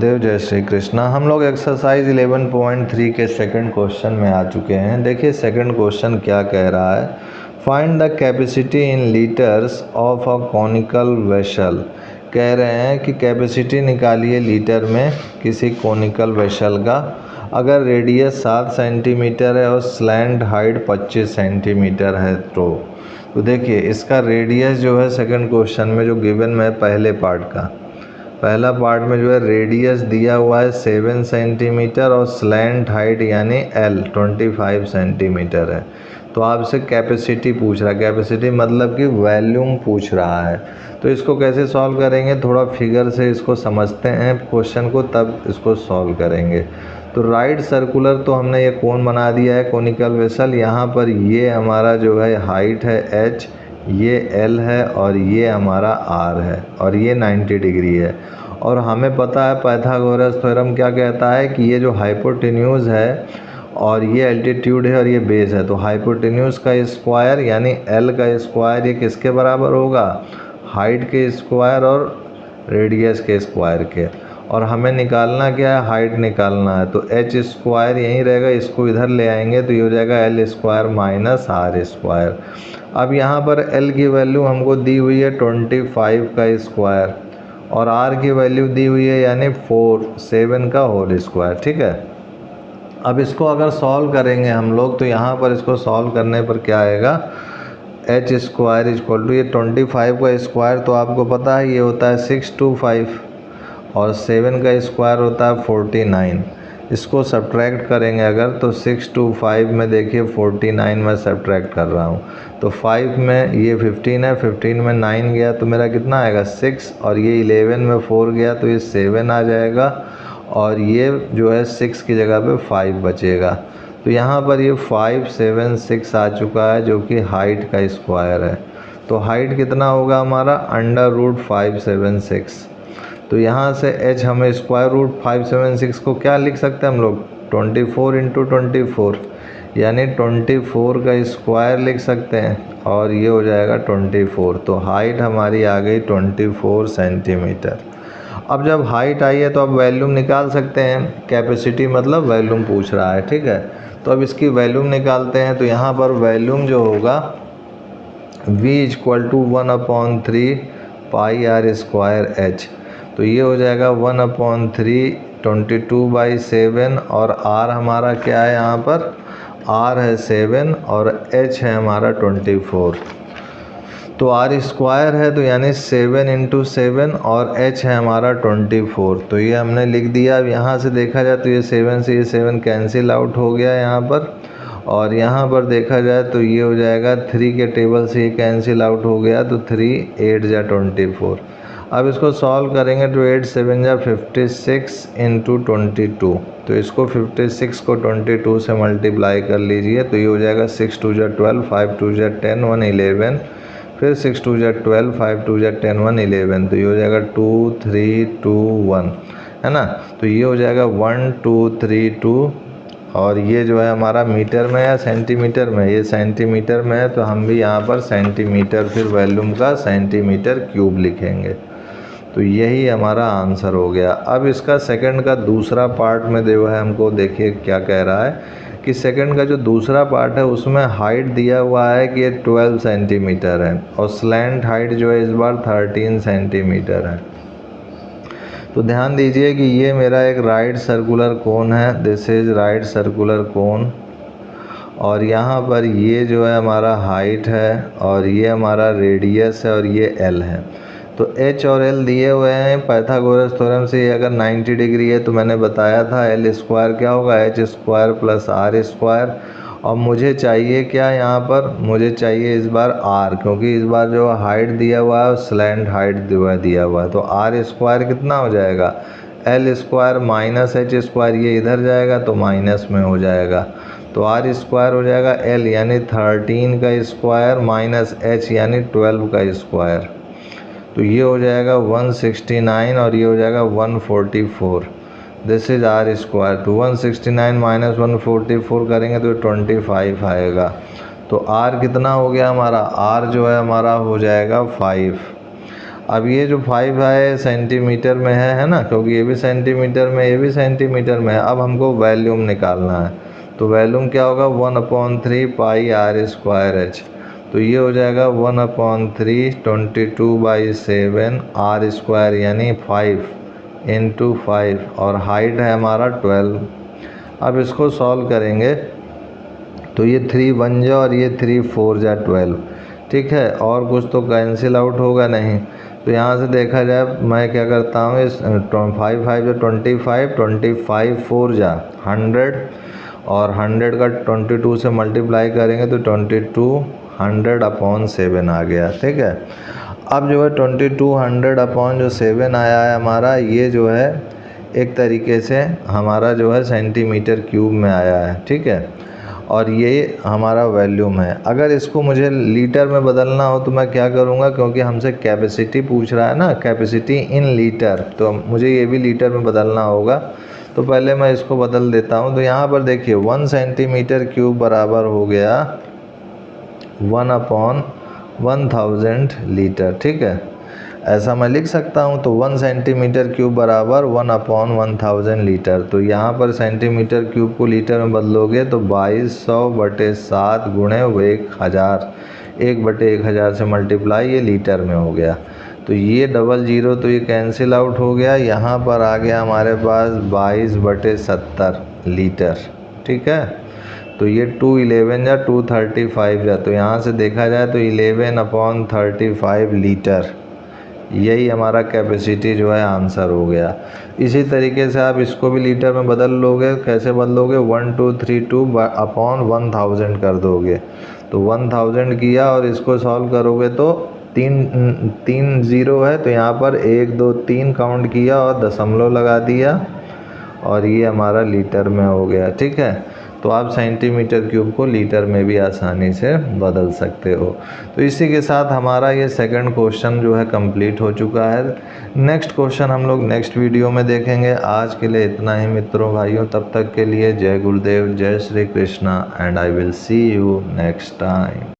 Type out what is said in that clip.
गुरुदेव, जय श्री कृष्णा। हम लोग एक्सरसाइज 11.3 के सेकंड क्वेश्चन में आ चुके हैं। देखिए सेकंड क्वेश्चन क्या कह रहा है, find the capacity in litres of a conical vessel. कह रहे हैं कि कैपेसिटी निकालिए लीटर में किसी कॉनिकल वेसल का, अगर रेडियस 7 सेंटीमीटर है और स्लैंट हाइट 25 सेंटीमीटर है तो देखिए इसका रेडियस जो है सेकंड क्वेश्चन में जो गिवन में पहला पार्ट में जो है रेडियस दिया हुआ है 7 सेंटीमीटर और स्लैंट हाइट यानी L 25 सेंटीमीटर है। तो आपसे कैपेसिटी पूछ रहा है, कैपेसिटी मतलब कि वॉल्यूम पूछ रहा है। तो इसको कैसे सॉल्व करेंगे, थोड़ा फिगर से इसको समझते हैं क्वेश्चन को, तब इसको सॉल्व करेंगे। तो राइट सर्कुलर तो हमने ये कोन बना दिया है कॉनिकल वेसल। यहाँ पर ये हमारा जो है हाइट है H, ये L है और ये हमारा R है और ये 90 डिग्री है। और हमें पता है पाइथागोरस थ्योरम क्या कहता है कि ये जो हाइपोटेन्यूज है और ये एल्टीट्यूड है और ये बेस है, तो हाइपोटेन्यूज का स्क्वायर यानी L का स्क्वायर ये किसके बराबर होगा, हाइट के स्क्वायर और रेडियस के स्क्वायर के। और हमें निकालना क्या है, हाइट निकालना है। तो H स्क्वायर यहीं रहेगा, इसको इधर ले आएंगे तो ये हो जाएगा L square minus R square. अब यहाँ पर L की वैल्यू हमको दी हुई है 25 का स्क्वायर और R की वैल्यू दी हुई है यानी 7 का होल स्क्वायर। ठीक है, अब इसको अगर सॉल्व करेंगे हम लोग तो यहाँ पर इसको सॉल्व करने पर क्या आएगा, H स्क्वायर इक्वल टू ये 25 का स्क्वायर तो आपको पता है ये होता है 625 और 7 का स्क्वायर होता है 49। इसको सब्ट्रैक्ट करेंगे अगर तो 625 में देखिए 49 में सब्ट्रैक्ट कर रहा हूँ तो 5 में ये 15 है, 15 में 9 गया तो मेरा कितना आएगा 6 और ये 11 में 4 गया तो ये 7 आ जाएगा और ये जो है 6 की जगह पे 5 बचेगा। तो यहाँ पर ये 576 आ चुका है जो कि हाइट का स्क्वायर है। तो हाइट कितना होगा हमारा √576। तो यहाँ से H हमें √576 को क्या लिख सकते हैं हम लोग 24 × 24 यानी 24 का स्क्वायर लिख सकते हैं और ये हो जाएगा 24। तो हाइट हमारी आ गई 24 सेंटीमीटर। अब जब हाइट आई है तो अब वॉल्यूम निकाल सकते हैं, कैपेसिटी मतलब वॉल्यूम पूछ रहा है। ठीक है, तो अब इसकी वॉल्यूम निकालते हैं। तो यहाँ पर वॉल्यूम जो होगा V = 1/3 πr² H, तो ये हो जाएगा 1/3 22/7 और R हमारा क्या है, यहाँ पर R है 7 और H है हमारा 24। तो R स्क्वायर है तो यानी 7 × 7 और H है हमारा 24। तो ये हमने लिख दिया। अब यहाँ से देखा जाए तो ये 7 से ये 7 कैंसिल आउट हो गया यहाँ पर, और यहाँ पर देखा जाए तो ये हो जाएगा 3 के टेबल से ये कैंसिल आउट हो गया तो 3 8 जा 24। अब इसको सॉल्व करेंगे तो 8 7 जा 56 × 22। तो इसको 56 को 22 से मल्टीप्लाई कर लीजिए तो ये हो जाएगा 6 2 जा 12 5 2 जा 10 1 11, फिर 6 2 जा 12 5 2 जा 10 1 11, तो ये हो जाएगा 2 3 2 1 है ना। तो ये हो जाएगा 1 2 3 2 और ये जो है हमारा मीटर में या सेंटीमीटर में, ये सेंटीमीटर में है तो हम भी यहाँ पर सेंटीमीटर फिर वॉल्यूम का सेंटीमीटर क्यूब लिखेंगे। तो यही हमारा आंसर हो गया। अब इसका सेकंड का दूसरा पार्ट में जो है हमको देखिए क्या कह रहा है कि सेकंड का जो दूसरा पार्ट है उसमें हाइट दिया हुआ है कि ये 12 सेंटीमीटर है और स्लैंट हाइट जो है इस बार 13 सेंटीमीटर है। तो ध्यान दीजिए कि ये मेरा एक राइट सर्कुलर कोन है, this is right circular cone, और यहाँ पर ये जो है हमारा हाइट है और ये हमारा रेडियस है और ये L है। तो H और L दिए हुए हैं पाइथागोरस थ्योरम से। ये अगर 90 डिग्री है तो मैंने बताया था L स्क्वायर क्या होगा H square plus R square. और मुझे चाहिए क्या, यहाँ पर मुझे चाहिए इस बार R, क्योंकि इस बार जो हाइट दिया हुआ है स्लैंट हाइट दिया हुआ है। तो R स्क्वायर कितना हो जाएगा L square minus H square, ये इधर जाएगा तो माइनस में हो जाएगा। तो R स्क्वायर हो जाएगा L यानी 13 का स्क्वायर माइनस H यानी 12 का स्क्वायर, तो ये हो जाएगा 169 और ये हो जाएगा 144। This is R square. तो 169 माइनस 144 करेंगे तो 25 आएगा। तो R कितना हो गया हमारा, R जो है हमारा हो जाएगा 5। अब ये जो 5 है सेंटीमीटर में है ना, क्योंकि ये भी सेंटीमीटर में, ये भी सेंटीमीटर में है। अब हमको वॉल्यूम निकालना है, तो वॉल्यूम क्या होगा 1/3 पाई r स्क्वायर h। तो ये हो जाएगा 1/3 22/7 r स्क्वायर यानी 5 × 5, और हाइट है हमारा 12। अब इसको सॉल्व करेंगे तो ये 3 बन जाए और ये 3 4 जा 12, ठीक है। और कुछ तो कैंसिल आउट होगा नहीं, तो यहाँ से देखा जाए मैं क्या करता हूँ, इस 5 5 जो 25 25 4 जा 100, और 100 का 22 से मल्टीप्लाई करेंगे तो 2200/7 आ गया, ठीक है। अब जो है 2200/7 आया है हमारा, ये जो है एक तरीके से हमारा जो है सेंटीमीटर क्यूब में आया है, ठीक है। और ये हमारा वॉल्यूम है। अगर इसको मुझे लीटर में बदलना हो तो मैं क्या करूँगा, क्योंकि हमसे कैपेसिटी पूछ रहा है ना, कैपेसिटी इन लीटर, तो मुझे ये भी लीटर में बदलना होगा। तो पहले मैं इसको बदल देता हूँ। तो यहाँ पर देखिए 1 सेंटीमीटर क्यूब बराबर हो गया 1/1000 लीटर, ठीक है। ऐसा मैं लिख सकता हूँ। तो 1 सेंटीमीटर क्यूब बराबर 1/1000 लीटर। तो यहाँ पर सेंटीमीटर क्यूब को लीटर में बदलोगे तो 2200/7 गुणे 1000, 1/1000 से मल्टीप्लाई, ये लीटर में हो गया। तो ये 00 तो ये कैंसिल आउट हो गया। यहाँ पर आ गया हमारे पास 22/70 लीटर, ठीक है। तो ये 211 या 235 या, तो यहाँ से देखा जाए तो 11/35 लीटर, यही हमारा कैपेसिटी जो है आंसर हो गया। इसी तरीके से आप इसको भी लीटर में बदल लोगे। कैसे बदलोगे, 1232/1000 कर दोगे। तो 1000 किया और इसको सॉल्व करोगे तो 3 0 है, तो यहाँ पर 1 2 3 काउंट किया और दशमलव लगा दिया, और ये हमारा लीटर में हो गया, ठीक है। तो आप सेंटीमीटर क्यूब को लीटर में भी आसानी से बदल सकते हो। तो इसी के साथ हमारा ये सेकंड क्वेश्चन जो है कंप्लीट हो चुका है। नेक्स्ट क्वेश्चन हम लोग नेक्स्ट वीडियो में देखेंगे। आज के लिए इतना ही मित्रों भाइयों, तब तक के लिए जय गुरुदेव, जय Shri Krishna, and I will see you next time.